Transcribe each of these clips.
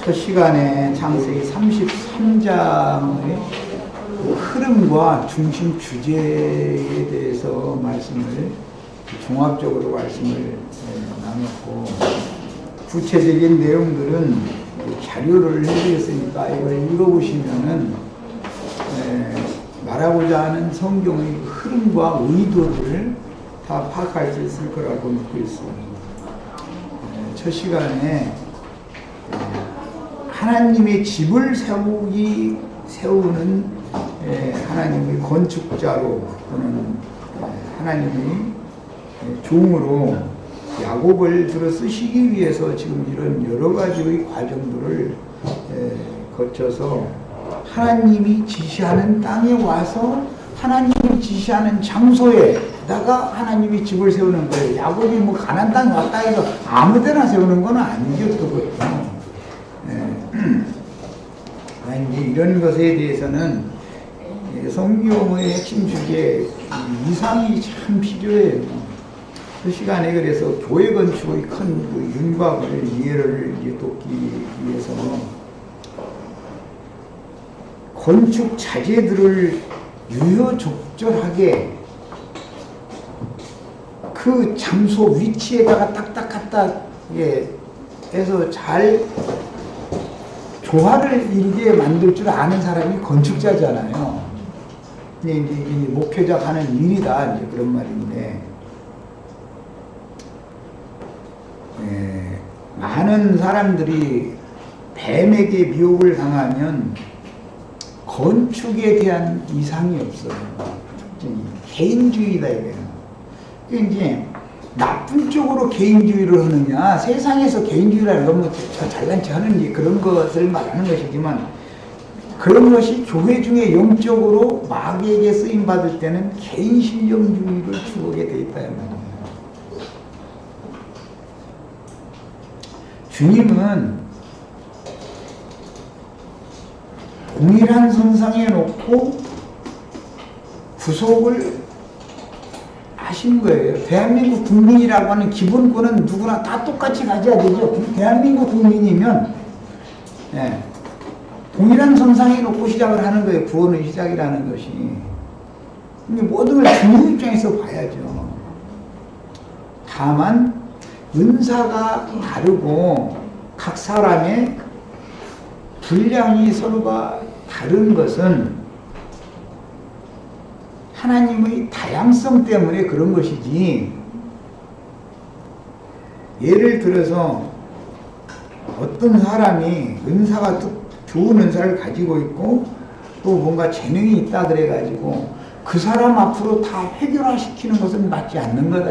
첫 시간에 창세기 33장의 흐름과 중심 주제에 대해서 종합적으로 말씀을 나눴고, 구체적인 내용들은 자료를 해드렸으니까 이걸 읽어보시면은 말하고자 하는 성경의 흐름과 의도를 다 파악할 수 있을 거라고 믿고 있습니다. 첫 시간에 하나님의 집을 세우는 하나님의 건축자로 또는 하나님의 종으로 야곱을 들어 쓰시기 위해서 지금 이런 여러 가지의 과정들을 거쳐서 하나님이 지시하는 땅에 와서 하나님이 지시하는 장소에다가 하나님이 집을 세우는 거예요. 야곱이 뭐 가나안 땅에 왔다 해서 아무데나 세우는 건 아니었거든요. 이제 이런 것에 대해서는 성경의 핵심 주제 이상이 참 필요해요. 그 시간에 그래서 교회 건축의 큰 윤곽을 이해를 돕기 위해서 건축 자재들을 유효적절하게 그 장소 위치에다가 딱딱 갖다 해서 잘 조화를 이루게 만들 줄 아는 사람이 건축자잖아요. 이제 목표적 하는 일이다, 이제 그런 말인데, 많은 사람들이 뱀에게 미혹을 당하면 건축에 대한 이상이 없어요. 개인주의다, 이거예요. 이제 나쁜 쪽으로 개인주의를 하느냐, 세상에서 개인주의를 너무 잘난 체 하는 그런 것을 말하는 것이지만, 그런 것이 교회 중에 영적으로 마귀에게 쓰임받을 때는 개인 신령주의를 추구하게 돼 있다, 이 말이에요. 주님은 동일한 선상에 놓고 구속을 하신 거예요. 대한민국 국민이라고 하는 기본권은 누구나 다 똑같이 가져야 되죠. 대한민국 국민이면 동일한 선상에 놓고 시작을 하는 거예요. 구원의 시작이라는 것이. 근데 모든 걸 주님 입장에서 봐야죠. 다만 은사가 다르고 각 사람의 분량이 서로가 다른 것은 하나님의 다양성 때문에 그런 것이지, 예를 들어서 어떤 사람이 은사가 좋은 은사를 가지고 있고 또 뭔가 재능이 있다 그래가지고 그 사람 앞으로 다 해결화시키는 것은 맞지 않는 거다.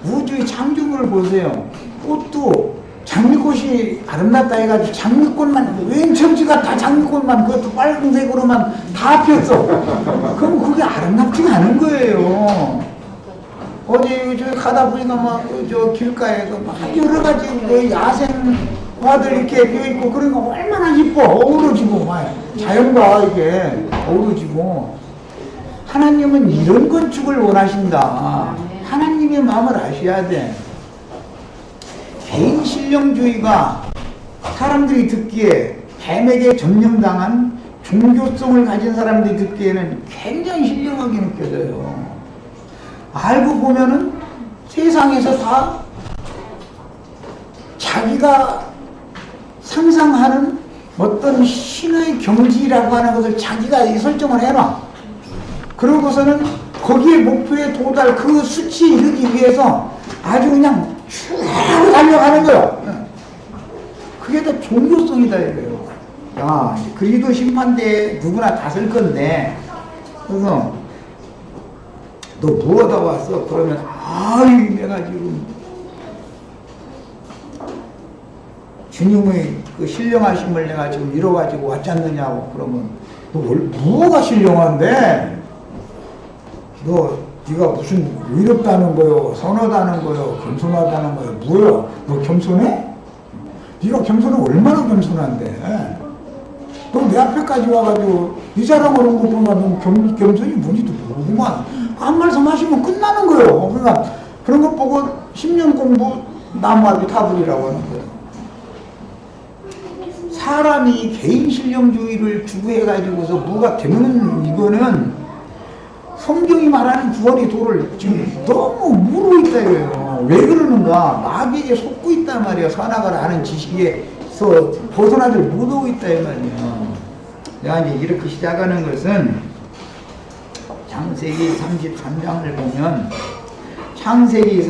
우주의 창조물을 보세요. 꽃도 장미꽃이 아름답다 해가지고 장미꽃만, 웬 천지가 다 장미꽃만, 그것도 빨간색으로만 다 폈어. 그럼 그게 아름답지가 않은 거예요. 어제 저 가다 보니까 막 저 길가에도 막 여러 가지 야생 화들 이렇게 펴있고, 그러니까 얼마나 이뻐. 어우러지고 막 자연과 이게 어우러지고. 하나님은 이런 건축을 원하신다. 하나님의 마음을 아셔야 돼. 개인 신령주의가 사람들이 듣기에, 뱀에게 점령당한 종교성을 가진 사람들이 듣기에는 굉장히 신령하게 느껴져요. 알고 보면은 세상에서 다 자기가 상상하는 어떤 신의 경지라고 하는 것을 자기가 설정을 해놔. 그러고서는 거기에 목표에 도달, 그 수치에 이르기 위해서 아주 그냥 쭉 달려가는 거예요. 그게 다 종교성이다 이거예요. 야, 그리도 심판대에 누구나 다 쓸 건데, 그래서 너 뭐하다 왔어? 그러면 아이 내가 지금 주님의 그 신령하심을 내가 지금 이뤄가지고 왔지 않느냐고. 그러면 너 뭐가 신령한데? 네가 무슨 의롭다는 거요, 선하다는 거요, 겸손하다는 거요, 뭐야? 너 겸손해? 네가 겸손은 얼마나 겸손한데? 너 내 앞에까지 와가지고 이 자랑하는 거 보면 너 겸손이 뭔지도 모르구만. 한 말씀 하시면 끝나는 거예요. 그러니까 그런 것 보고 10년 공부 나무아비 타불이라고 하는 거예요. 사람이 개인 신령주의를 추구해가지고서 뭐가 되면 이거는 성경이 말하는 구원의 도를 지금 너무 모르고 있다 이거예요. 왜 그러는가? 마귀에 속고 있단 말이에요. 선악을 아는 지식에서 벗어나질 못하고 있다 이 말이에요. 내가 이제 이렇게 시작하는 것은 창세기 33장을 보면 창세기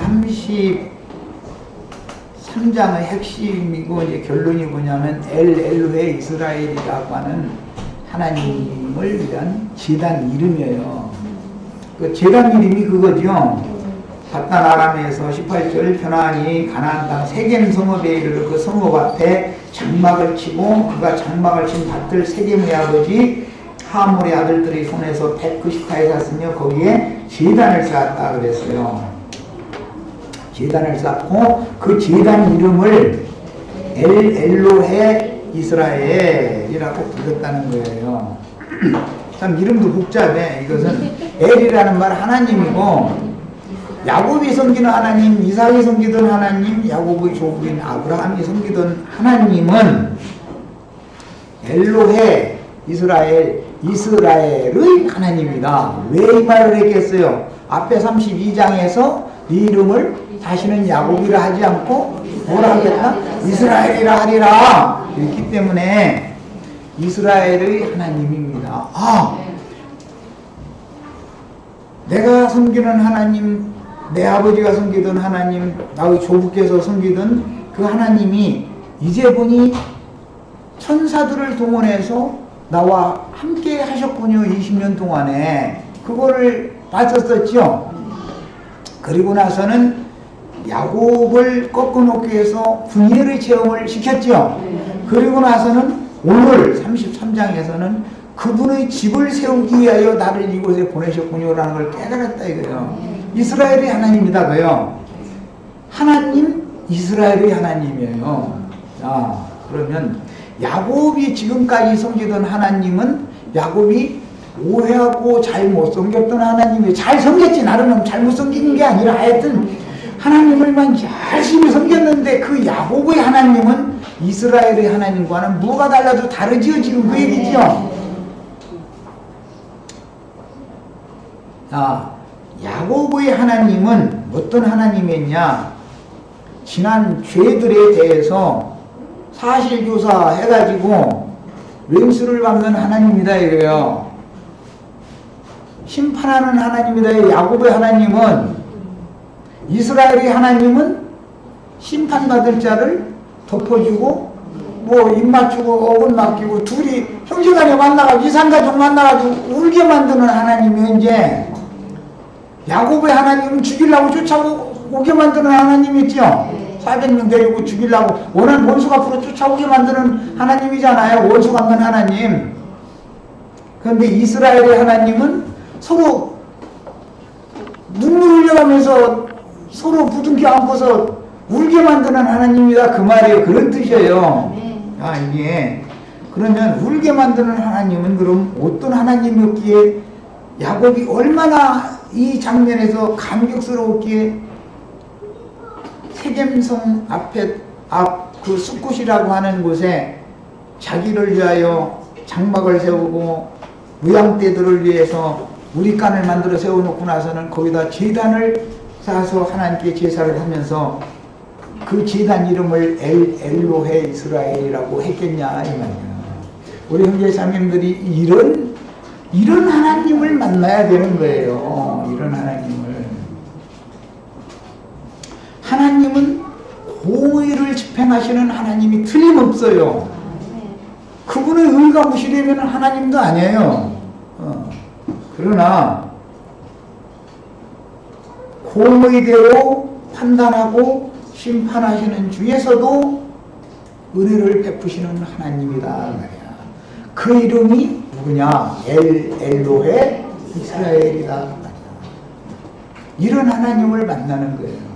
33장의 핵심이고 이제 결론이 뭐냐면 엘로헤 이스라엘이라고 하는 하나님을 위한 제단 이름이에요. 그 제단 이름이 그거죠. 바단 아람에서 18절 편안히 가나안 땅 세겜 성읍에 이르러 그 성읍 앞에 장막을 치고 그가 장막을 친 밭을 세겜의 아버지 하몰의 아들들이 손에서 190가에 샀으며 거기에 제단을 쌓았다 그랬어요. 제단을 쌓고 그 제단 이름을 엘로헤 이스라엘이라고 불렀다는 거예요. 참 이름도 복잡해. 이것은 엘이라는 말 하나님이고 야곱이 섬기는 하나님, 이삭이 섬기던 하나님, 야곱의 조부인 아브라함이 섬기던 하나님은 엘로헤 이스라엘의 하나님이다. 왜 이 말을 했겠어요? 앞에 32장에서 네 이름을 다시는 야곱이라 하지 않고 뭐라 하겠다? 이스라엘이라 하리라. 그렇기 때문에 이스라엘의 하나님입니다. 내가 섬기는 하나님, 내 아버지가 섬기던 하나님, 나의 조부께서 섬기던 그 하나님이 이제 보니 천사들을 동원해서 나와 함께 하셨군요. 20년 동안에 그거를 봤었었죠. 그리고 나서는 야곱을 꺾어놓기 위해서 분열의 체험을 시켰죠. 그리고 나서는 오늘 33장에서는 그분의 집을 세우기 위하여 나를 이곳에 보내셨군요 라는 걸 깨달았다 이거예요. 이스라엘의 하나님이다 그요. 하나님 이스라엘의 하나님이에요. 자, 그러면 야곱이 지금까지 섬기던 하나님은 야곱이 오해하고 잘못 섬겼던 하나님이 잘 섬겼지 나름은 잘못 섬긴 게 아니라 하여튼 하나님을만 열심히 섬겼는데 그 야곱의 하나님은 이스라엘의 하나님과는 뭐가 달라도 다르지요. 지금 그 얘기죠. 자, 야곱의 하나님은 어떤 하나님이었냐? 지난 죄들에 대해서 사실조사 해가지고 왼수를 갚는 하나님이다 이래요. 심판하는 하나님이다. 야곱의 하나님은, 이스라엘의 하나님은 심판받을 자를 덮어주고 뭐 입 맞추고 어긋 맡기고 둘이 형제간에 만나가지고 이산가족 만나가지고 울게 만드는 하나님이 이제 야곱의 하나님은 죽이려고 쫓아오게 만드는 하나님이죠. 400명 데리고 죽이려고 원한 원수 앞으로 쫓아오게 만드는 하나님이잖아요. 원수 갚는 하나님. 그런데 이스라엘의 하나님은 서로 눈물 흘려가면서 서로 부둥켜 안고서 울게 만드는 하나님이다 그 말이에요. 그런 뜻이에요. 이게 그러면 울게 만드는 하나님은 그럼 어떤 하나님이었기에 야곱이 얼마나 이 장면에서 감격스러웠기에 세겜성 앞 그 숫곳이라고 하는 곳에 자기를 위하여 장막을 세우고 무양떼들을 위해서 우리간을 만들어 세워놓고 나서는 거기다 제단을 쌓아서 하나님께 제사를 하면서 그 제단 이름을 엘로헤 이스라엘이라고 했겠냐 이 말이야. 우리 형제 자매님들이 이런 하나님을 만나야 되는 거예요. 이런 하나님은 공의를 집행하시는 하나님이 틀림없어요. 그분의 의가 무시되면 하나님도 아니에요. 그러나 공의대로 판단하고 심판하시는 중에서도 은혜를 베푸시는 하나님이다 말이야. 그 이름이 누구냐? 엘로헤 이스라엘이다 말이야. 이런 하나님을 만나는 거예요.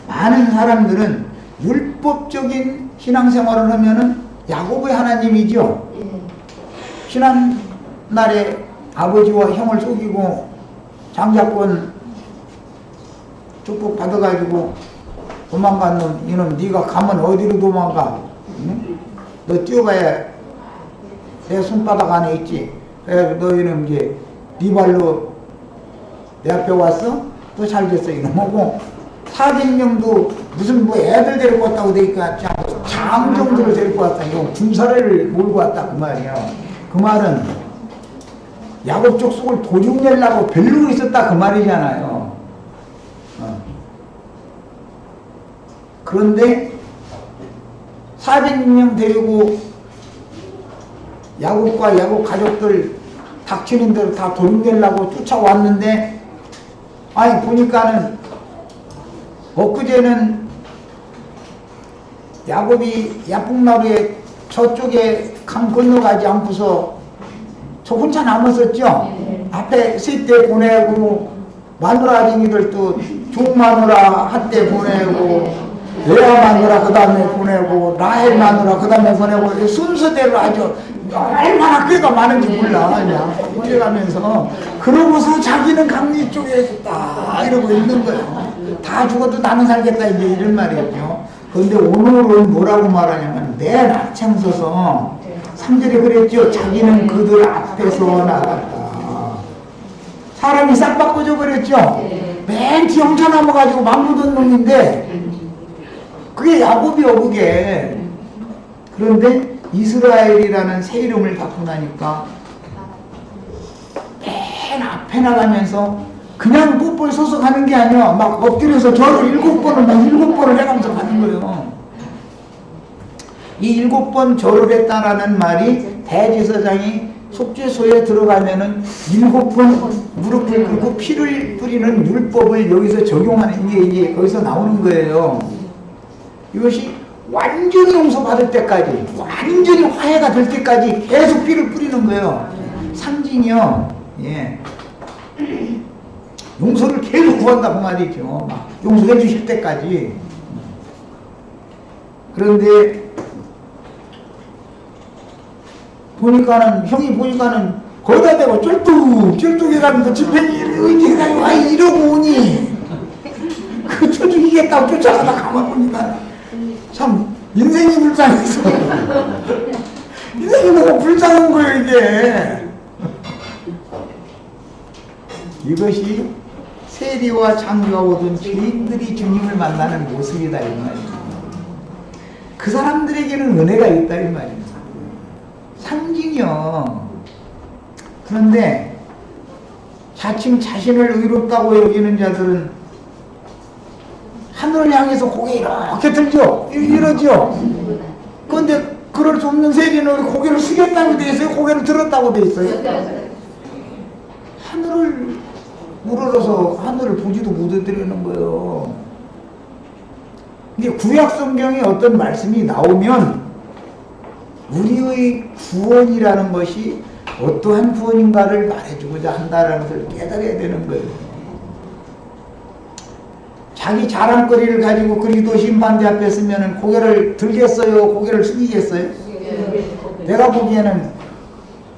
많은 사람들은 율법적인 신앙생활을 하면은 야곱의 하나님이죠. 지난날에 아버지와 형을 속이고 장자권 축복 받아가지고 도망간 놈, 이놈 네가 가면 어디로 도망가? 응? 너 뛰어봐야 내 손바닥 안에 있지. 그래 너희는 이제 네 발로 내 앞에 왔어? 또 잘 됐어 이놈하고 400명도 무슨 뭐 애들 데리고 왔다고 되니까 장 정도를 데리고 왔다. 이거 군사를 몰고 왔다 그 말이야. 그 말은 야곱 족속을 도둑 내려고 별로 있었다 그 말이잖아요. 그런데 400명 데리고 야곱과 야곱 가족들 닥치는 대로 다 도둑 내려고 쫓아왔는데 아니 보니까는 엊그제는 야곱이 야복나루에 저쪽에 강 건너가지 않고서 저 혼자 남았었죠. 앞에 셋대 보내고 마누라쟁이들도 종마누라 한때 보내고 레아 마누라 그 다음에 보내고 라헬 마누라 그 다음에 보내고 순서대로 아주 얼마나 꾀가 많은지 몰라 그냥 이래가면서 그러고서 자기는 강리 쪽에 딱 이러고 있는 거예요. 다 죽어도 나는 살겠다 이제 이런 말이었죠. 그런데 오늘은 뭐라고 말하냐면 맨 앞장서서 3절에 그랬죠. 자기는 그들 앞에서 나갔다. 사람이 싹 바꿔줘 버렸죠. 맨 뒤에 엉쳐 남아가지고 망구던 놈인데 그게 야곱이요 그게. 그런데 이스라엘이라는 새 이름을 갖고 나니까 맨 앞에 나가면서 그냥 뽀뽀 서서 가는 게 아니야. 막 엎드려서 절을 7번을 막 7번을 해가면서 가는 거예요. 이 7번 절을 했다라는 말이 대제사장이 속죄소에 들어가면은 7번 무릎을 꿇고 피를 뿌리는 율법을 여기서 적용하는 게 이제 거기서 나오는 거예요. 이것이 완전히 용서받을 때까지, 완전히 화해가 될 때까지 계속 피를 뿌리는 거예요. 상징이요. 예. 용서를 계속 구한다고 말이죠. 막 용서해 주실 때까지. 그런데 보니까는 형이 보니까는 거기다 대고 쫄뚝해가면서 집행이 이러고 오니 그 쫄뚝이겠다고 쫓아가다 가만 보니까 참 인생이 불쌍해서 인생이 너무 불쌍한 거예요 이게. 이것이 세리와 장교가 오던 죄인들이 주님을 만나는 모습이다 이 말이에요. 그 사람들에게는 은혜가 있다 이 말이에요. 상징이요. 그런데 자칭 자신을 의롭다고 여기는 자들은 하늘을 향해서 고개 이렇게 들죠. 이러죠. 그런데 그럴 수 없는 세리는 고개를 숙였다고 돼 있어요? 고개를 들었다고 돼 있어요? 하늘을 우러러서 하늘을 보지도 못해드리는 거예요. 이게 구약 성경에 어떤 말씀이 나오면 우리의 구원이라는 것이 어떠한 구원인가를 말해주고자 한다는 것을 깨달아야 되는 거예요. 자기 자랑거리를 가지고 그리스도 심판대 앞에 서면 고개를 들겠어요? 고개를 숙이겠어요? 내가 보기에는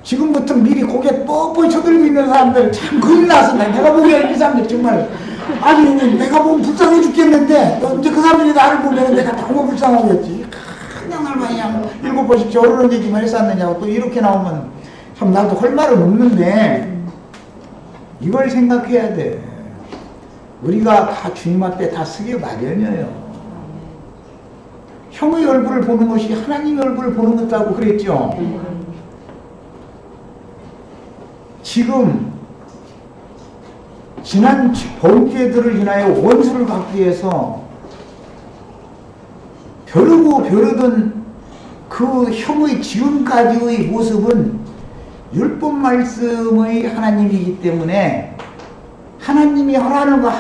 지금부터 미리 고개 뻣뻣이 쳐들고 있는 사람들 참 겁나서 내가 보기에는 이 사람들 정말 아니 내가 보면 불쌍해 죽겠는데 이제 그 사람들이 나를 보면 내가 너무 불쌍하겠지. 그냥 날 그냥 7번씩 절을 언제지만 했었느냐고 또 이렇게 나오면 참 나도 할 말은 없는데 이걸 생각해야 돼. 우리가 다 주님 앞에 다 서기 마련이에요. 형의 얼굴을 보는 것이 하나님의 얼굴을 보는 것이라고 그랬죠. 지금 지난 범죄들을 인하여 원수를 갚기 위해서 벼르고 벼르던 그 형의 지금까지의 모습은 율법 말씀의 하나님이기 때문에 하나님이 하라는 거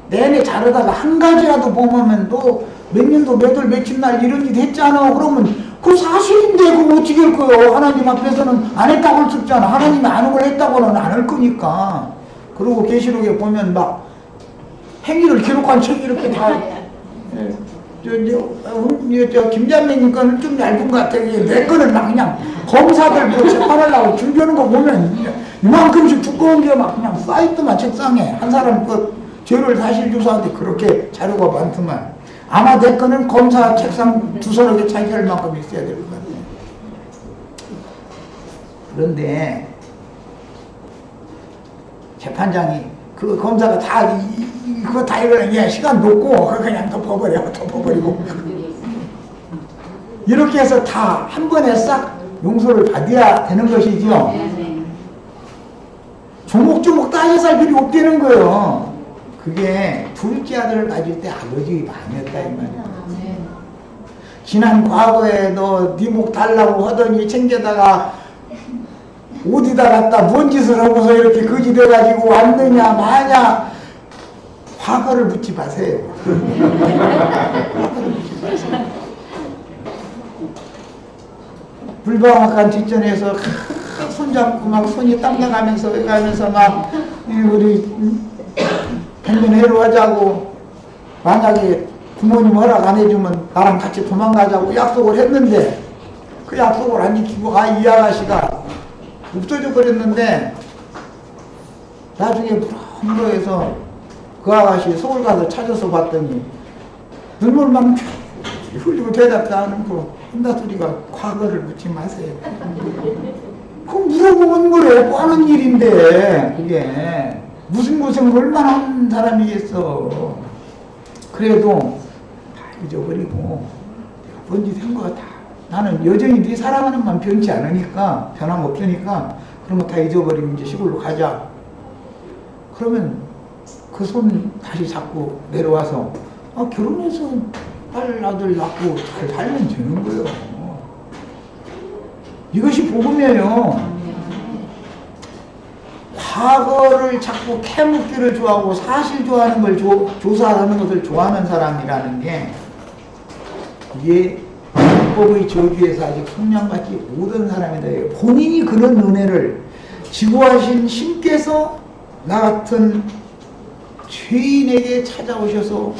내내 자르다가 한 가지라도 보면 또 몇 년도 몇 월 며칠 날 이런 일 했잖아. 그러면 그 사실인데 그거 어떻게 할 거예요? 하나님 앞에서는 안 했다고 할 수 없잖아. 하나님이 아는 걸 했다고는 안 할 거니까. 그리고 계시록에 보면 막 행위를 기록한 책이 이렇게 다 저 김자매님 거는 좀 얇은 것 같아. 내 거는 막 그냥 검사들 뭐 재판하려고 준비하는 거 보면 이만큼씩 두꺼운 게 막 그냥 쌓였더만 책상에 한 사람 그 죄를 사실 조사하는데 그렇게 자료가 많더만. 아마 내 거는 검사 책상 두서너 개 차지할 만큼 있어야 될 것 같아요. 그런데 재판장이 그 검사가 다 그거 다 이거는 그냥 시간 놓고 그냥 덮어버리고 이렇게 해서 다 한 번에 싹 용서를 받아야 되는 것이죠. 조목조목 따져살 필요 없다는 거예요. 그게 둘째 아들을 가질 때 아버지 마음이었다 이 말이야. 지난 과거에 너 네 목 달라고 하더니 챙겨다가 어디다 갖다 뭔 짓을 하고서 이렇게 거지 돼가지고 왔느냐 마냐. 과거를 묻지 마세요. 과거를 묻지 마세요. 불방학한 뒷전에서 손잡고 막 손이 땀 나가면서 막 우리 백년해로 하자고 만약에 부모님 허락 안 해주면 나랑 같이 도망가자고 약속을 했는데 그 약속을 안 지키고 이 아가씨가 없어져 버렸는데 나중에 불어해서 그 아가씨 서울 가서 찾아서 봤더니 눈물만 흘리고 대답도 안 하고 한다소리가 과거를 묻지 마세요. 그럼 물어보면 뭐래? 뻔한 일인데 그게 무슨 고생을 얼마나 한 사람이겠어. 그래도 다 잊어버리고 뭔 짓 한 거 같아. 나는 여전히 네 사랑하는 마음 변치 않으니까 변함없으니까 그런 거 다 잊어버리고 이제 시골로 가자. 그러면 그 손 다시 잡고 내려와서 결혼해서 딸 아들 낳고 잘 살면 되는 거예요. 이것이 복음이에요. 과거를 자꾸 캐묻기를 좋아하고 사실 좋아하는 걸 조사하는 것을 좋아하는 사람이라는 게 이게 율법의 저주에서 아직 성령받지 못한 사람이다. 본인이 그런 은혜를 지구하신 신께서 나 같은 죄인에게 찾아오셔서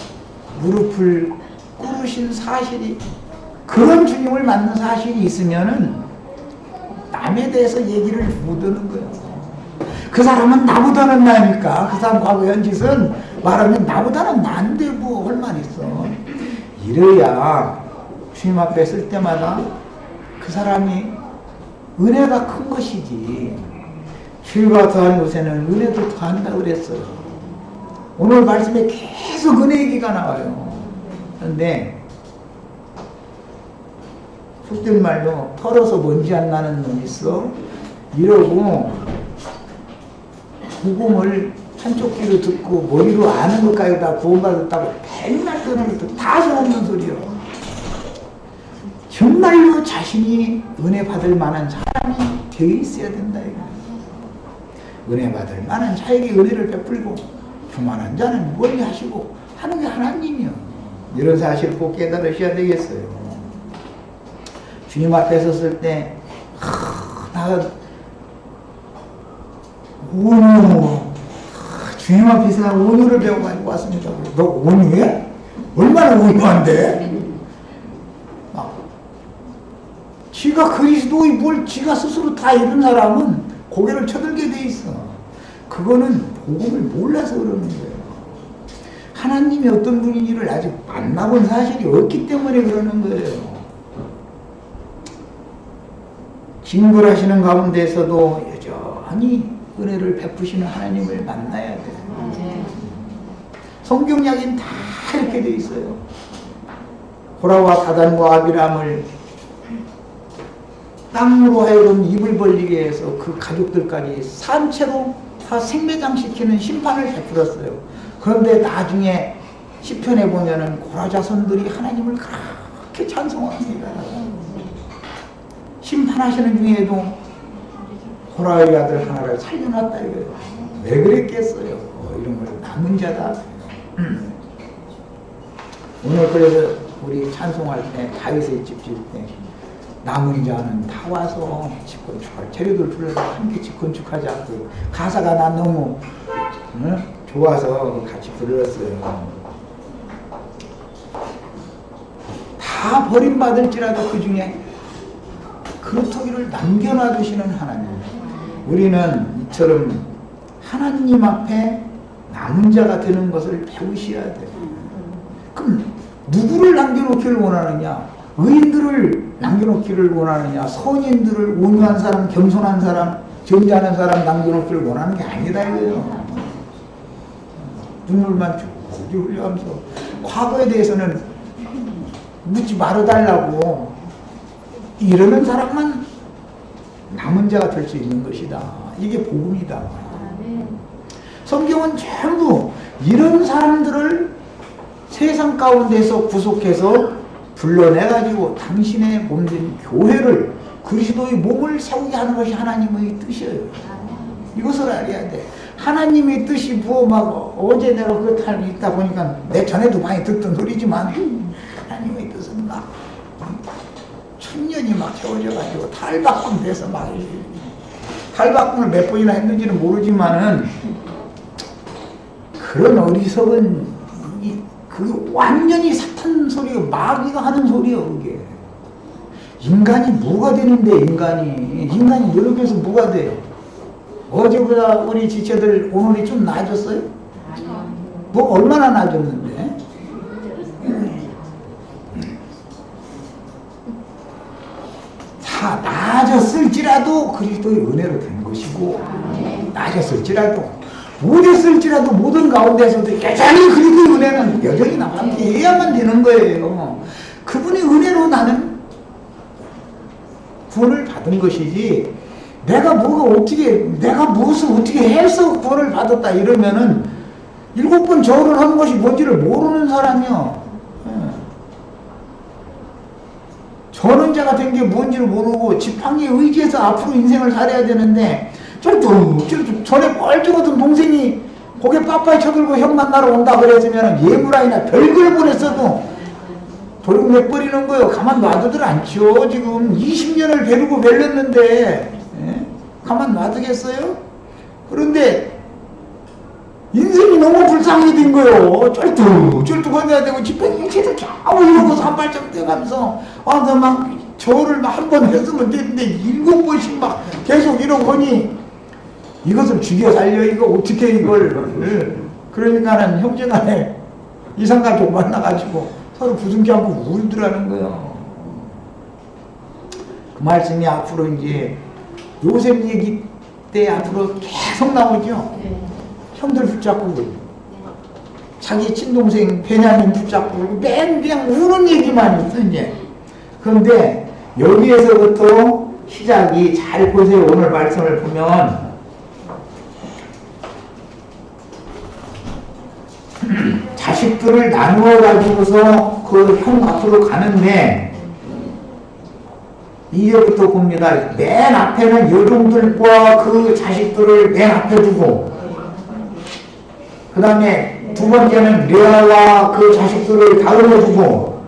무릎을 꿇으신 사실이 그런 주님을 만난 사실이 있으면은 남에 대해서 얘기를 못하는 거예요. 그 사람은 나보다는 나니까 그 사람 과거 현짓은 말하면 나보다는 나인데 뭐 할 말 있어. 이래야 주님 앞에 쓸 때마다 그 사람이 은혜가 큰 것이지 죄가 더한 곳에는 은혜도 더한다고 그랬어요. 오늘 말씀에 계속 은혜 얘기가 나와요. 그런데 속된 말로 털어서 먼지 안 나는 놈 있어 이러고 복음을 한쪽 귀로 듣고 머리로 아는 것까지 다 구원받았다고 맨날 떠는 것도 다 소없는 소리요. 정말로 자신이 은혜 받을 만한 사람이 되어 있어야 된다 이거. 은혜 받을 만한 자에게 은혜를 베풀고 교만한 자는 멀리 하시고 하는 게 하나님이요. 이런 사실을 꼭 깨달으셔야 되겠어요. 주님 앞에 섰을 때 나 온유 주님 앞에서 온유를 배워가지고 왔습니다. 너 온유해? 얼마나 온유한데? 지가 그리스도의 뭘 지가 스스로 다 이룬 사람은 고개를 쳐들게 돼 있어. 그거는 복음을 몰라서 그러는 거예요. 하나님이 어떤 분인지를 아직 만나본 사실이 없기 때문에 그러는 거예요. 징벌하시는 가운데서도 여전히 은혜를 베푸시는 하나님을 만나야 돼요. 성경 이야기는 다 이렇게 돼 있어요. 고라와 다단과 아비람을 땅으로 하여금 입을 벌리게 해서 그 가족들까지 산채로 다 생매장시키는 심판을 베풀었어요. 그런데 나중에 시편에 보면은 고라 자손들이 하나님을 그렇게 찬송합니다. 심판하시는 중에도 고라의 아들 하나를 살려놨다 이거예요. 왜 그랬겠어요? 이런 걸 남은 자다. 오늘 그래서 우리 찬송할 때 다윗의 집 질 때 남은 자는 다 와서 집 건축할 재료들 불러서 함께 집 건축하자. 그 가사가 난 너무 좋아서 같이 불렀어요. 다 버림받을지라도 그 중에 그루터기를 남겨놔두시는 하나님. 우리는 이처럼 하나님 앞에 남은 자가 되는 것을 배우셔야 돼요. 그럼 누구를 남겨놓기를 원하느냐? 의인들을 남겨놓기를 원하느냐? 선인들을, 온유한 사람, 겸손한 사람, 정죄하는 사람 남겨놓기를 원하는 게 아니다 이거예요. 눈물만 쭉쭉 흘려가면서 과거에 대해서는 묻지 말아달라고 이러는 사람만 남은 자가 될 수 있는 것이다. 이게 복음이다. 성경은 전부 이런 사람들을 세상 가운데서 구속해서 불러내가지고 당신의 몸된 교회를 그리스도의 몸을 세우게 하는 것이 하나님의 뜻이에요. 이것을 알아야 돼. 하나님의 뜻이 막 어제 내가 그것 할 있다 보니까 내 전에도 많이 듣던 소리지만 하나님의 뜻은 막 천년이 막 채워져가지고 탈바꿈 돼서 막 탈바꿈을 몇 번이나 했는지는 모르지만은 그런 어리석은 그 완전히 사탄 소리가 마귀가 하는 소리예요. 그게 인간이 뭐가 되는데 인간이 노력해서 뭐가 돼요? 어제보다 우리 지체들 오늘이 좀 나아졌어요? 뭐 얼마나 나아졌는데? 다 나아졌을지라도 그리스도의 은혜로 된 것이고 나아졌을지라도 못했을지라도 모든 가운데서도 여전히 그리스도의 은혜는 여전히 남게 해야만 되는 거예요. 그분의 은혜로 나는 구원을 받은 것이지 내가 무엇을 어떻게 해서 구원을 받았다 이러면은 7번 절을 한 것이 뭔지를 모르는 사람이요. 전원자가 된 게 뭔지를 모르고 지팡이에 의지해서 앞으로 인생을 살아야 되는데 전에 멀쩡하던 동생이 고개 빠빠이 쳐들고 형 만나러 온다 그랬으면 예물아이나 별걸 보냈어도 도둑내버리는 거예요. 가만 놔두들 않죠. 지금 20년을 배르고 멜렸는데 가만 놔두겠어요? 그런데 인생이 너무 불쌍하게 된 거예요. 쩔뚝해야 되고 지팡이 채도 겨우 이러고 산발점 돼가면서 나 막 저를 한 번 했으면 됐는데 7번씩 막 계속 이러고 보니 이것을 죽여 살려 이거 어떻게 이걸 그러니까는 형제간에 이상가족 만나가지고 서로 부둥키 안고 울더라는 거예요. 그 말씀이 앞으로 이제 요셉 얘기 때 앞으로 계속 나오죠. 형들 붙잡고 자기 친동생 베냐민 붙잡고 그냥 우는 얘기만 있어 이제. 그런데 여기에서부터 시작이 잘 보세요. 오늘 말씀을 보면 자식들을 나누어 가지고서 그 형 앞으로 가는데 2절부터 봅니다. 맨 앞에는 여종들과 그 자식들을 맨 앞에 두고 그 다음에 두 번째는 레아와 그 자식들을 다음에 두고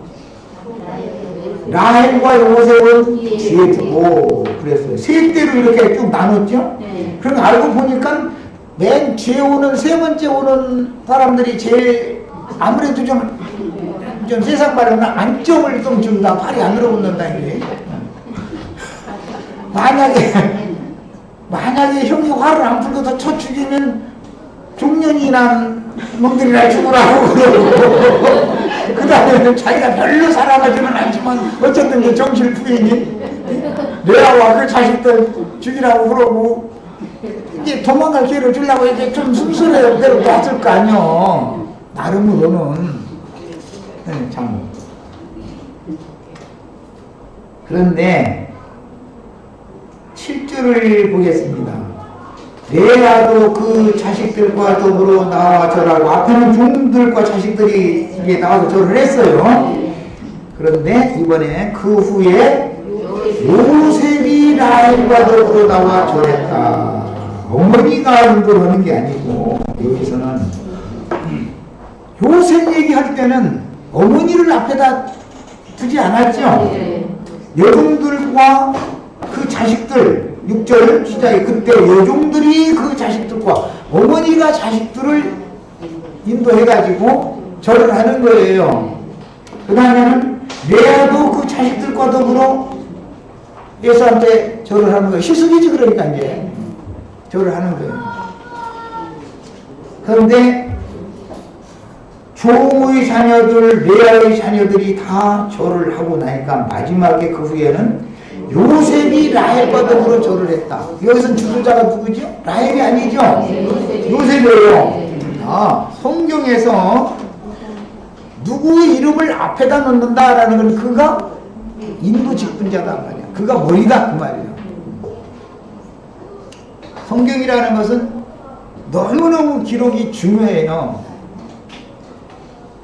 라헬과 요셉은 뒤에 두고 그랬어요. 세 대로 이렇게 쭉 나눴죠. 그럼 알고 보니까 맨 뒤에 오는 세 번째 오는 사람들이 제일 아무래도 좀 세상 말로는 안정을 좀 준다. 팔이 안 들어붙는다 이게. 만약에 형이 화를 안 풀고서 쳐 죽이면 종년이 난 놈들이나 죽으라고 그러고 그 다음에는 자기가 별로 살아가지는 않지만 어쨌든 그 정실 부인이 레아와 그 자식들 죽이라고 그러고 이제 도망갈 기회를 주려고 이제 좀 순수해요. 대로 놨을 거 아니요. 나름으로는 참. 그런데 7절을 보겠습니다. 레아도 그 자식들과 더불어 나와 절하고 앞에는 종들과 자식들이 이게 나와서 절을 했어요. 그런데 이번에 그 후에 요셉이 라헬과 더불어 나와 절했다. 어머니가 인도하는 게 아니고 여기서는 요셉 얘기할 때는 어머니를 앞에다 두지 않았죠. 여종들과 그 자식들 6절 시작에 그때 여종들이 그 자식들과 어머니가 자식들을 인도해가지고 절을 하는 거예요. 그 다음에는 레아도 그 자식들과 더불어 예수한테 절을 하는 거예요. 실수이지 그러니까 이제 절을 하는 거예요. 그런데 종의 자녀들, 레아의 자녀들이 다 절을 하고 나니까 마지막에 그 후에는 요셉이 라헬과 더불어 절을 했다. 여기서는 주도자가 누구죠? 라헬이 아니죠? 요셉이에요. 성경에서 누구의 이름을 앞에다 넣는다라는 건 그가 인도 직분자다 말이야. 그가 머리다 그 말이야. 성경이라는 것은 너무너무 기록이 중요해요.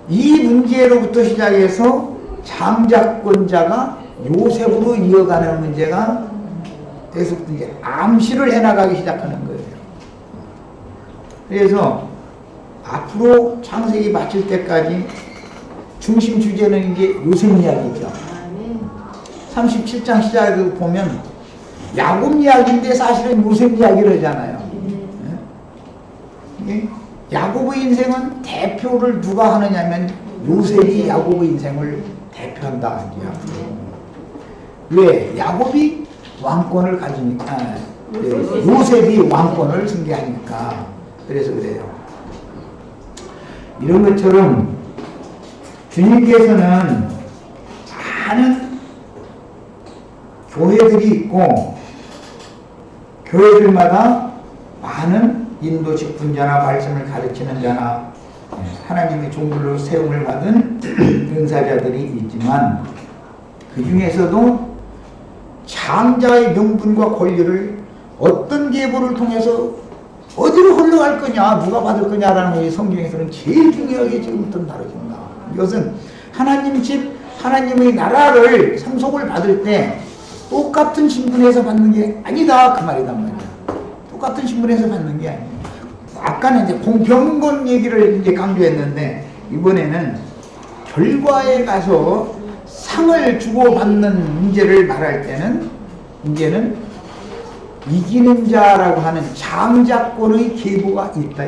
이 문제로부터 시작해서 장자권자가 요셉으로 이어가는 문제가 계속 이제 암시를 해나가기 시작하는 거예요. 그래서 앞으로 창세기 마칠 때까지 중심 주제는 이제 요셉 이야기죠. 37장 시작을 보면 야곱 이야기인데 사실은 요셉 이야기를 하잖아요. 야곱의 인생은 대표를 누가 하느냐면 요셉이 야곱의 인생을 대표한다. 왜? 야곱이 왕권을 가지니까, 요셉이 왕권을 승계하니까. 그래서 그래요. 이런 것처럼 주님께서는 많은 교회들이 있고 교회들마다 많은 인도 직분자나 말씀을 가르치는 자나 하나님의 종들로 세움을 받은 은사자들이 있지만 그 중에서도 장자의 명분과 권리를 어떤 계보를 통해서 어디로 흘러갈 거냐, 누가 받을 거냐라는 것이 성경에서는 제일 중요하게 지금부터 다뤄진다. 이것은 하나님 집, 하나님의 나라를 상속을 받을 때 똑같은 신분에서 받는 게 아니다 그 말이단 말이야. 똑같은 신분에서 받는 게 아니에요. 아까는 이제 공평권 얘기를 이제 강조했는데 이번에는 결과에 가서 상을 주고받는 문제를 말할 때는 이제는 이기는 자라고 하는 장자권의 계보가 있다.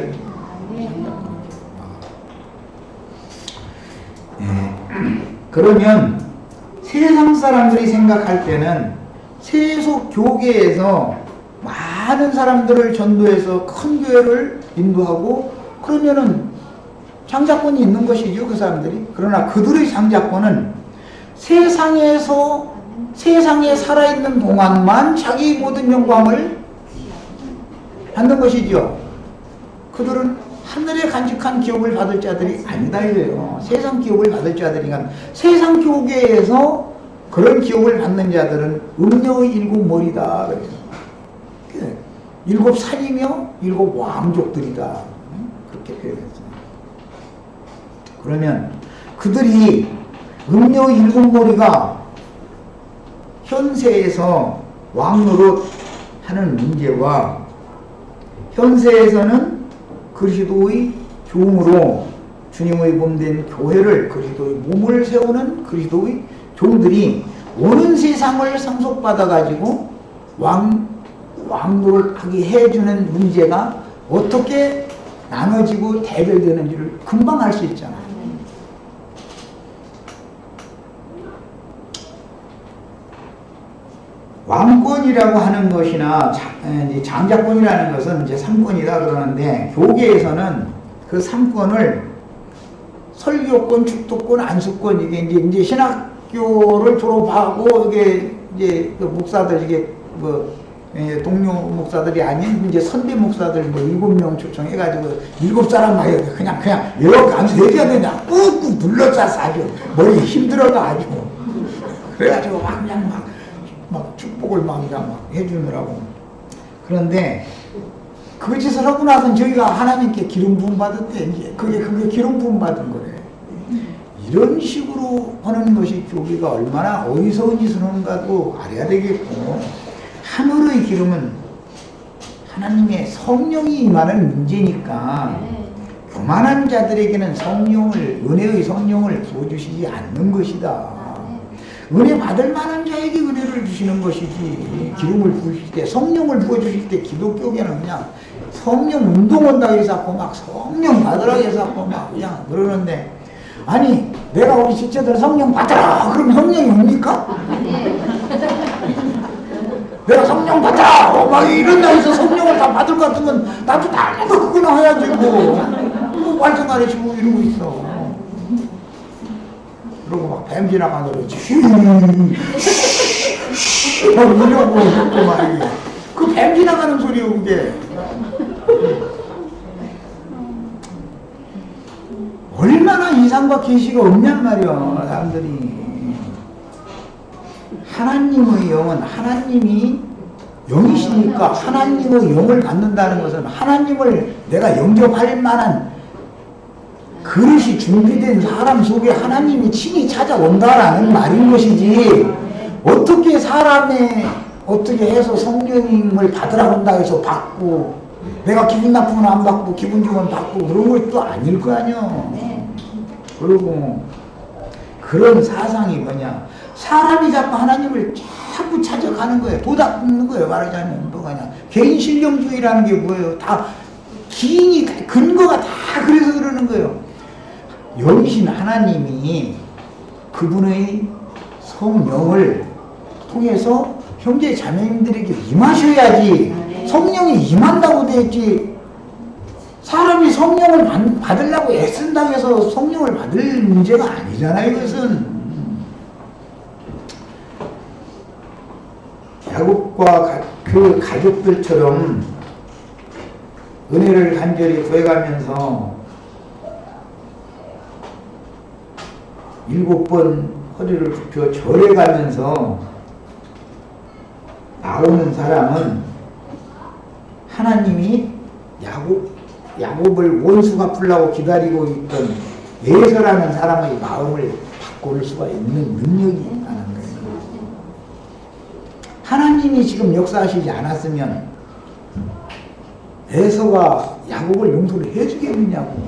그러면 세상 사람들이 생각할 때는 세속 교계에서 많은 사람들을 전도해서 큰 교회를 인도하고 그러면은 장자권이 있는 것이죠, 그 사람들이. 그러나 그들의 장자권은 세상에 살아있는 동안만 자기 모든 영광을 받는 것이죠. 그들은 하늘에 간직한 기업을 받을 자들이 아니다 이거예요. 세상 기업을 받을 자들이니까 세상 교계에서 그런 기업을 받는 자들은 음녀의 일곱 머리다. 그래서 일곱 산이며 일곱 왕족들이다. 그렇게 표현했어요. 그러면 그들이 음녀의 일곱 머리가 현세에서 왕노릇 하는 문제와 현세에서는 그리스도의 종으로 주님의 몸된 교회를 그리스도의 몸을 세우는 그리스도의 종들이 오는 세상을 상속받아 가지고 왕노릇하게 해주는 문제가 어떻게 나눠지고 대별되는지를 금방 알 수 있잖아요. 왕권이라고 하는 것이나 장자권이라는 것은 이제 3권이다 그러는데 교계에서는 그 3권을 설교권, 축도권, 안수권 이게 이제 신학교를 졸업하고 이게 이제 그 목사들 이게 뭐 동료 목사들이 아닌 이제 선배 목사들 뭐 7명 초청해가지고 7사람 막 그냥 이렇게 안 해줘야 되냐 꾹꾹 눌러싸서 아주 머리 힘들어가 아주 그래가지고 그냥 막 축복을 막 해주느라고. 그런데 그 짓을 하고 나서 저희가 하나님께 기름 부음 받았대. 이제 그게 기름 부음 받은 거래. 이런 식으로 하는 것이 교회가 얼마나 어리석은 짓을 하는가도 알아야 되겠고, 하늘의 기름은 하나님의 성령이 임하는 문제니까 교만한 자들에게는 은혜의 성령을 부어주시지 않는 것이다. 은혜 받을 만한 자에게 은혜를 주시는 것이지, 기름을 부으실 때, 성령을 부어주실 때 기독교계는 그냥 성령 운동 온다고 해서 막 성령 받으라고 해서 막 그냥 그러는데, 아니 내가 우리 지체들 성령 받으라 그럼 성령이 옵니까? 내가 성령 받으라 막 이런다 해서 성령을 다 받을 것 같으면 나도 그거나 해야지 뭐 말씀 안 해주고 이러고 있어. 막 뱀 지나가는 휘 이러고 있고 말이야. 그 뱀 지나가는 소리요 그게. 얼마나 이상과 계시가 없냔 말이야 사람들이. 하나님의 영은 하나님이 영이시니까 하나님의 영을 갖는다는 것은 하나님을 내가 영접할 만한 그릇이 준비된 사람 속에 하나님이 친히 찾아온다라는 말인 것이지, 어떻게 사람의 어떻게 해서 성령님을 받으라 한다 해서 받고 내가 기분 나쁘면 안 받고 기분 좋으면 받고 그런 것도 아닐 거 아니야. 그리고 그런 사상이 뭐냐, 사람이 자꾸 하나님을 자꾸 찾아가는 거예요. 도닥는 거예요. 말하자면 뭐가냐, 개인 신령주의라는 게 뭐예요. 다 기인이 근거가 다 그래서 그러는 거예요. 영이신 하나님이 그분의 성령을 통해서 형제 자매님들에게 임하셔야지 성령이 임한다고 되었지, 사람이 성령을 받으려고 애쓴다고 해서 성령을 받을 문제가 아니잖아요. 이것은 야곱과 그 가족들처럼 은혜를 간절히 구해가면서 7번 허리를 굽혀 절해가면서 나오는 사람은 하나님이 야곱을 원수 갚으려고 기다리고 있던 에서라는 사람의 마음을 바꿀 수가 있는 능력이 있다는 거예요. 하나님이 지금 역사하시지 않았으면 에서가 야곱을 용서를 해주겠느냐고.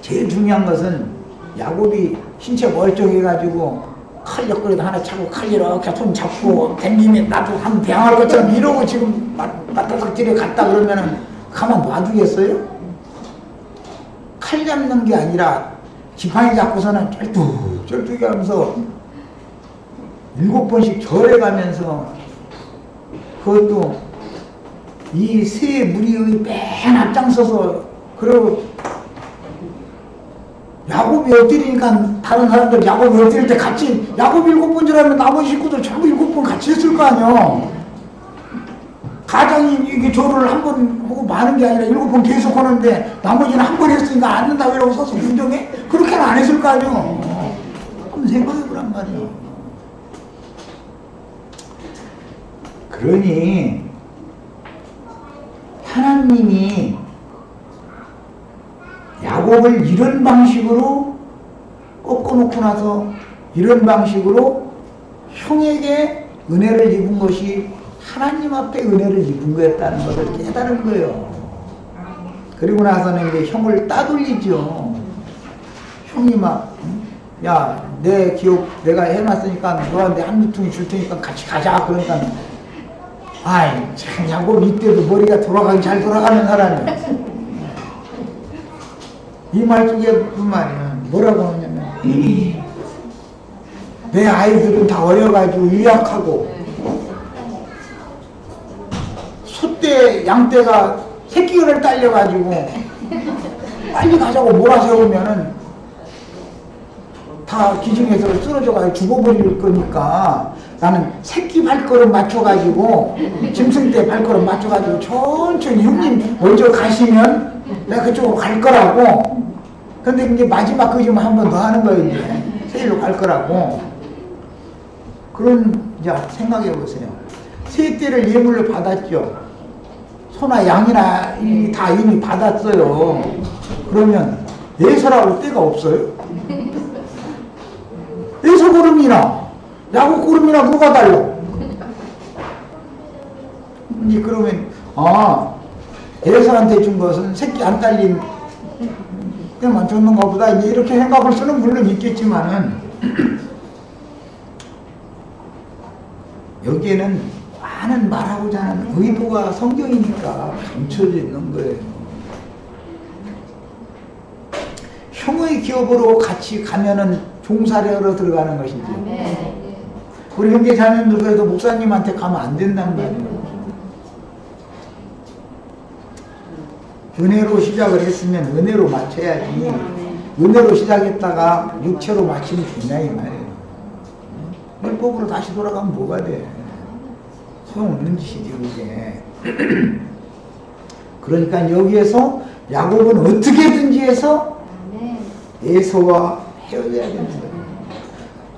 제일 중요한 것은 야곱이 신체 멀쩡해가지고 칼 옆구리도 하나 차고 칼 이렇게 손 잡고 댕기면 나도 한번 배양할 것처럼 이러고 지금 맞다닥질에 갔다 그러면은 가만 놔두겠어요? 칼 잡는 게 아니라 지팡이 잡고서는 쩔뚝 하면서 7번씩 절해가면서, 그것도 이 세 무리의 맨 앞장서서, 그리고 야곱이 엎드리니까 다른 사람들 야곱이 엎드릴 때 같이, 야곱 7번 절하면 나머지 식구들 전부 7번 같이 했을 거 아니야. 가장이 이게 절을 한 번 하고 마는 게 아니라 7번 계속 하는데 나머지는 한 번 했으니까 안 된다고 이러고 서서 인정해? 그렇게는 안 했을 거 아니야. 한번 생각해보란 말이야. 그러니 하나님이 야곱을 이런 방식으로 꺾어놓고 나서 이런 방식으로 형에게 은혜를 입은 것이 하나님 앞에 은혜를 입은 거였다는 것을 깨달은 거예요. 그리고 나서는 이제 형을 따돌리죠. 형이 막, 야, 내 기업 내가 해놨으니까 너한테 한 무퉁이 줄 테니까 같이 가자. 그러니까, 아이, 참, 야곱 이때도 머리가 돌아가긴 잘 돌아가는 사람이야. 이 말 속에 그 말이야. 뭐라고 하냐면, 내 아이들은 다 어려가지고 유약하고, 소떼, 양떼가 새끼를 딸려가지고, 빨리 가자고 몰아세우면은, 다 기중에서 쓰러져가지고 죽어버릴 거니까, 나는 새끼 발걸음 맞춰가지고, 짐승 때 발걸음 맞춰가지고, 천천히 형님 먼저 가시면, 내가 그쪽으로 갈 거라고. 근데 이제 마지막 끄지만 한 번 더 하는 거예요, 이제. 세일로 갈 거라고. 그런, 이제 생각해 보세요. 세 떼를 예물로 받았죠. 소나 양이나 다 이미 받았어요. 그러면 예서라고 떼가 없어요? 예서 고름이나 야곱 고름이나 누가 달라? 이제 그러면 예서한테 준 것은 새끼 안 딸린 때만 줬는가 보다, 이제 이렇게 생각할 수는 물론 있겠지만은 여기에는 많은 말하고자 하는 의도가 성경이니까 감춰져 있는 거예요. 형의 기업으로 같이 가면은 종사료로 들어가는 것이지. 우리 형제 자매님들 그래도 목사님한테 가면 안 된단 말이에요. 은혜로 시작을 했으면 은혜로 마쳐야지. 은혜로 시작했다가 육체로 마치면 되냐 이 말이에요. 율법으로 다시 돌아가면 뭐가 돼? 소용없는 짓이지 그게. 그러니까 여기에서 야곱은 어떻게든지 해서 에서와 헤어져야 되는 거예요.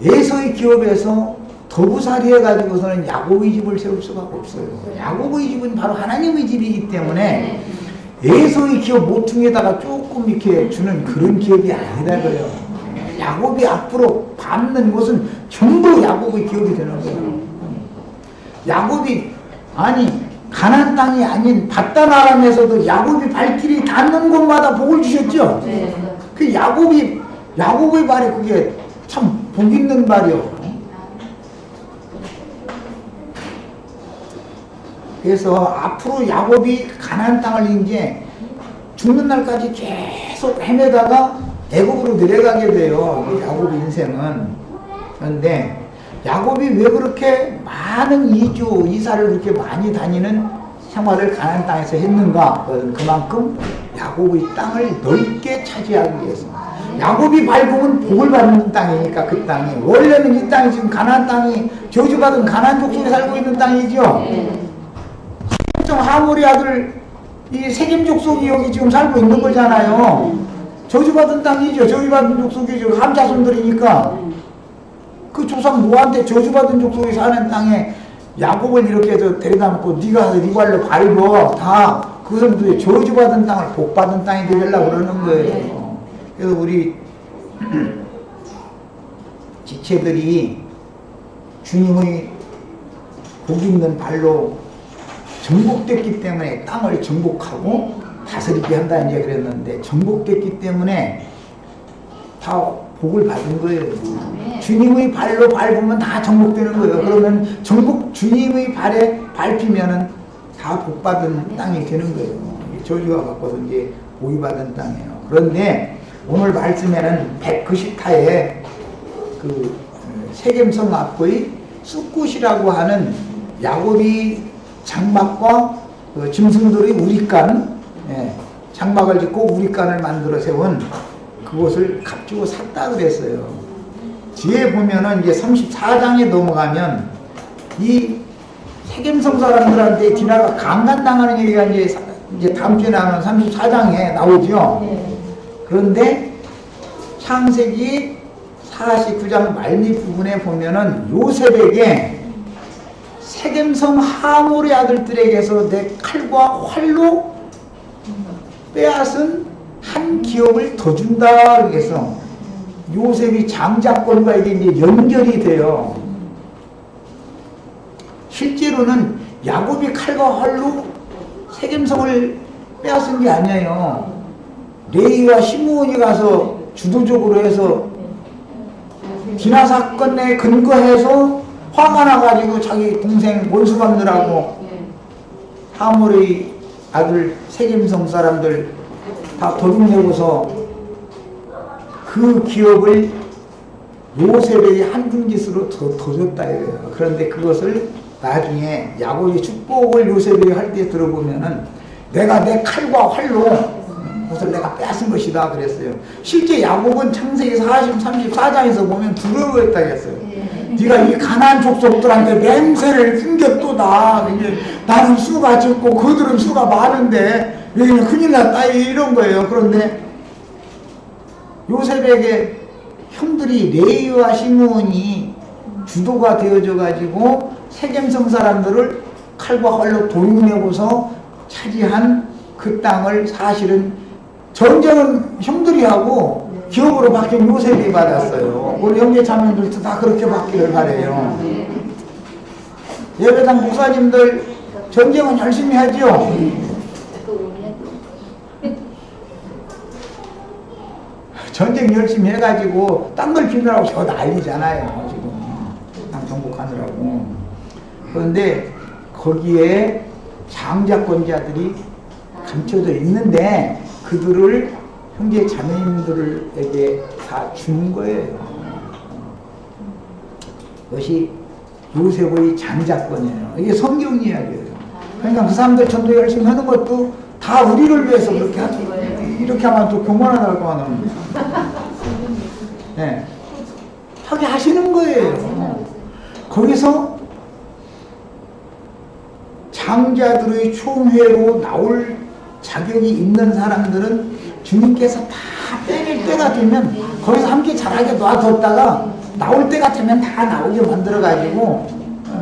에서의 기업에서 더부살이 해가지고서는 야곱의 집을 세울 수가 없어요. 야곱의 집은 바로 하나님의 집이기 때문에 에서의 기업 모퉁이에다가 조금 이렇게 주는 그런 기업이 아니다 그래요. 야곱이 앞으로 밟는 것은 전부 야곱의 기업이 되는 거예요. 야곱이 아니 가나안 땅이 아닌 바단 아람에서도 야곱이 발길이 닿는 곳마다 복을 주셨죠. 그 야곱의 발이 그게 참 복 있는 발이요. 그래서 앞으로 야곱이 가나안 땅을 이제 죽는 날까지 계속 헤매다가 애굽으로 내려가게 돼요. 야곱의 인생은. 그런데 야곱이 왜 그렇게 많은 이사를 그렇게 많이 다니는 생활을 가나안 땅에서 했는가? 그만큼 야곱의 땅을 넓게 차지하기 위해서. 야곱이 밟으면 복을 받는 땅이니까 그 땅이. 원래는 이 땅이 지금 가나안 땅이 저주받은 가나안 족속이 살고 있는 땅이죠. 하모리 아들 이 세겜 족속이 여기 지금 살고 있는 거잖아요. 저주받은 땅이죠. 저주받은 족속이죠. 함 자손들이니까. 그 조상 노아한테 저주받은 족속이 사는 땅에 야곱을 이렇게 해서 데려다 놓고 네가 네 발로 밟어. 다 그것은 저주받은 땅을 복받은 땅이 되려고 그러는 거예요. 그래서 우리 지체들이 주님의 복 있는 발로 정복됐기 때문에 땅을 정복하고 다스리게 한다 이제 그랬는데 정복됐기 때문에 다 복을 받은 거예요. 주님의 발로 밟으면 다 정복되는 거예요. 그러면 주님의 발에 밟히면은 다 복받은 땅이 되는 거예요. 저주가 받고서 이제 복이 받은 땅이에요. 그런데 오늘 말씀에는 190타에 그 세겜성 앞의 쑥굿이라고 하는 야곱이 장막과 그 짐승들의 우리간, 장막을 짓고 우리간을 만들어 세운 그곳을 값주고 샀다 그랬어요. 뒤에 보면은 이제 34장에 넘어가면 이 세겜성 사람들한테 디나가 강간당하는 얘기가 이제 다음 주에 나오는 34장에 나오죠. 그런데 창세기 49장 말미 부분에 보면은 요셉에게 세겜성 하몰의 아들들에게서 내 칼과 활로 빼앗은 한 기업을 더 준다. 그래서 요셉이 장자권과 이게 이제 연결이 돼요. 실제로는 야곱이 칼과 활로 세겜성을 빼앗은 게 아니에요. 레이와 시므온이 가서 주도적으로 해서 디나 사건에 근거해서 화가 나가지고 자기 동생 원수 갚느라고 하몰의 아들 세겜성 사람들 다 도둑내고서 그 기업을 요셉에게 한중 짓으로 더 줬다 이래요. 그런데 그것을 나중에 야곱이 축복을 요셉에게 할 때 들어보면은 내가 내 칼과 활로 그것을 내가 빼앗은 것이다 그랬어요. 실제 야곱은 창세기 34장에서 보면 두려워했다 했어요. 네가 이 가나안 족속들한테 맹세를 숨겼도다. 나는 수가 적고 그들은 수가 많은데 여기는 큰일 났다 이런 거예요. 그런데 요셉에게 형들이 레이와 시므온이 주도가 되어져 가지고 세겜성 사람들을 칼과 활로 도둑내고서 차지한 그 땅을 사실은 전쟁은 형들이 하고 기업으로 바뀐 요셉이 받았어요. 우리 형제 자매들도 다 그렇게 받기를 바래요. 예배당 목사님들 전쟁은 열심히 하죠. 전쟁 열심히 해가지고 딴 걸 비느라고 저 난리잖아요. 지금 땅 정복하느라고. 그런데 거기에 장자권자들이 감춰져 있는데 그들을 형제 자매님들에게 다 준 거예요. 그것이 요셉의 장자권이에요. 이게 성경 이야기예요. 그러니까 그 사람들 전도 열심히 하는 것도 다 우리를 위해서 그렇게 하죠. 이렇게 하면 또 교만하다고 하는 네. 하게 하시는 거예요. 거기서 장자들의 총회로 나올 자격이 있는 사람들은 주님께서 다 빼낼 때가 되면 거기서 함께 자라게 놔뒀다가 나올 때가 되면 다 나오게 만들어가지고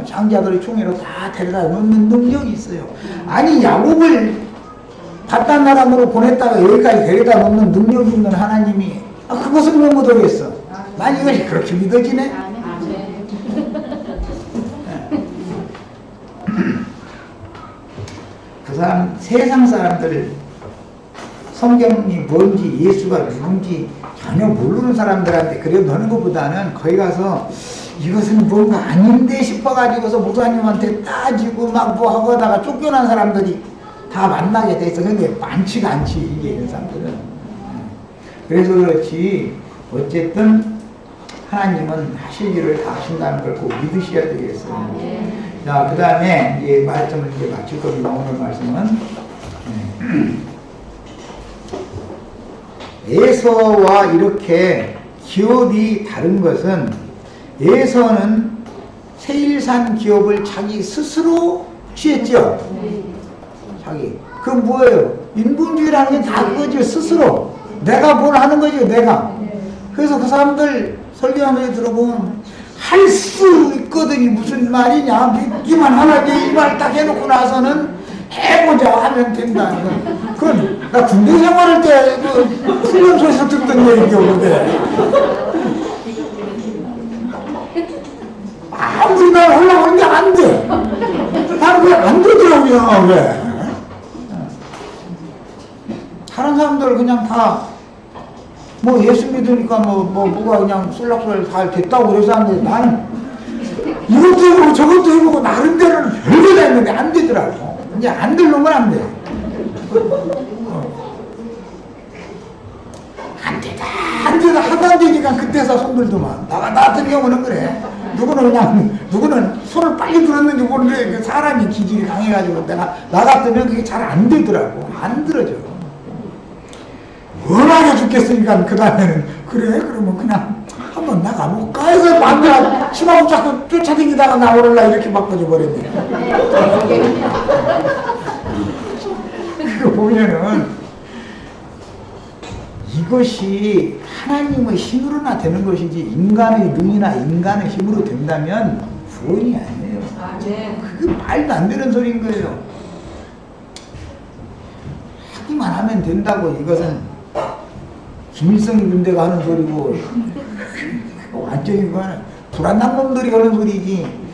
장자들의 총회로 다 데려다 놓는 능력이 있어요. 아니 야곱을 바단 나라로 보냈다가 여기까지 데려다 놓는 능력이 있는 하나님이 그것을 왜 못하겠어? 난 이것이 그렇게 믿어지네? 그 사람, 세상 사람들 성경이 뭔지 예수가 누군지 전혀 모르는 사람들한테 그래도 하는 것보다는 거기 가서 이것은 뭔가 아닌데 싶어가지고서 목사님한테 따지고 막 뭐 하고 하다가 쫓겨난 사람들이 다 만나게 돼 있어. 근데 많지가 않지, 이게 있는 사람들은. 그래서 그렇지, 어쨌든 하나님은 하실 일을 다 하신다는 걸 꼭 믿으셔야 되겠어요. 자, 그 다음에 이제 말씀을 이제 마칠 겁니다. 오늘 말씀은. 에서와 이렇게 기업이 다른 것은 에서는 세일산 기업을 자기 스스로 취했죠. 자기. 그 뭐예요? 인본주의라는 게 다 그거죠. 스스로. 내가 뭘 하는 거죠. 내가. 그래서 그 사람들 설교하면서 들어보면 할 수 있거든요. 무슨 말이냐. 믿기만 하라게 이 말 딱 해놓고 나서는 해보자 하면 된다. 그건 나 군대 생활할 때 그 훈련소에서 듣던 얘기였는데 아무리 날 하려고 하는데 안 돼. 나는 왜 안 되더라고요. 왜? 다른 사람들 그냥 다 뭐 예수 믿으니까 뭐가 그냥 쏠락쏠락 잘 됐다고 그래서 하는데 나는 이것도 해보고 저것도 해보고 나름대로는 별거 다 했는데 안 되더라고. 이제 안 될 놈은 안 돼. 안 되다 하도 안 되니까 그때서 손 들더만. 나 같은 경우는 그래. 누구는 손을 빨리 들었는지 모르는데 그 사람이 기질이 강해가지고 나 같으면 그게 잘 안 되더라고. 안 들어져. 원하게 죽겠으니까 그 다음에는 그래 그러면 그냥 한번 나가볼까 해서 만나 치마 붙잡고 쫓아다니다가 나오려나 이렇게 바꿔줘 버렸네. 그거 보면은 이것이 하나님의 힘으로나 되는 것이지 인간의 능이나 인간의 힘으로 된다면 구원이 아니에요. 그게 말도 안 되는 소리인 거예요. 하기만 하면 된다고 이것은 김일성 군대가 하는 소리고 완전히 그거는 불안한 놈들이 하는 소리지.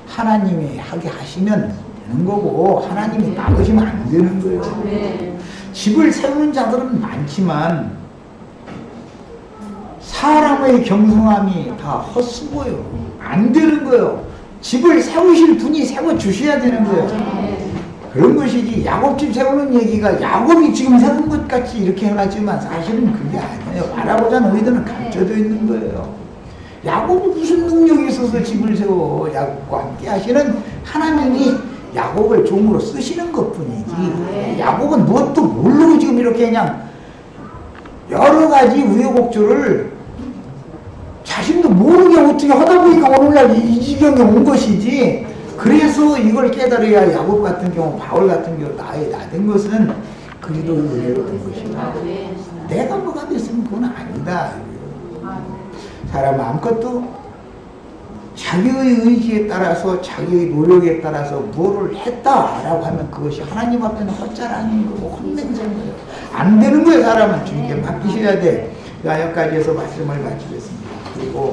하나님이 하게 하시면 되는 거고 하나님이 막으시면 안 되는 거예요. 집을 세우는 자들은 많지만 사람의 경성함이 다 헛수고예요. 안 되는 거예요. 집을 세우실 분이 세워주셔야 되는 거예요. 그런 것이지 야곱집 세우는 얘기가 야곱이 지금 세운 것 같이 이렇게 해놨지만 사실은 그게 아니에요. 할아버지 너희들은 감춰져 있는 거예요. 야곱이 무슨 능력이 있어서 집을 세워. 야곱과 함께 하시는 하나님이 야곱을 종으로 쓰시는 것 뿐이지 야곱은 무엇도 모르고 지금 이렇게 그냥 여러 가지 우여곡절을 자신도 모르게 어떻게 하다 보니까 오늘날 이 지경에 온 것이지. 그래서 이걸 깨달아야 야곱 같은 경우 바울 같은 경우 나의 나된 것은 그리스도의 은혜로 된 것이다. 내가 뭐가 됐으면 그건 아니다. 사람은 아무것도 자기의 의지에 따라서 자기의 노력에 따라서 뭐를 했다라고 하면 그것이 하나님 앞에는 헛자라는 거고 헛맹세인 거예요. 안 되는 거예요. 사람은 주님께 맡기셔야 돼. 여기까지 해서 말씀을 마치겠습니다. 그리고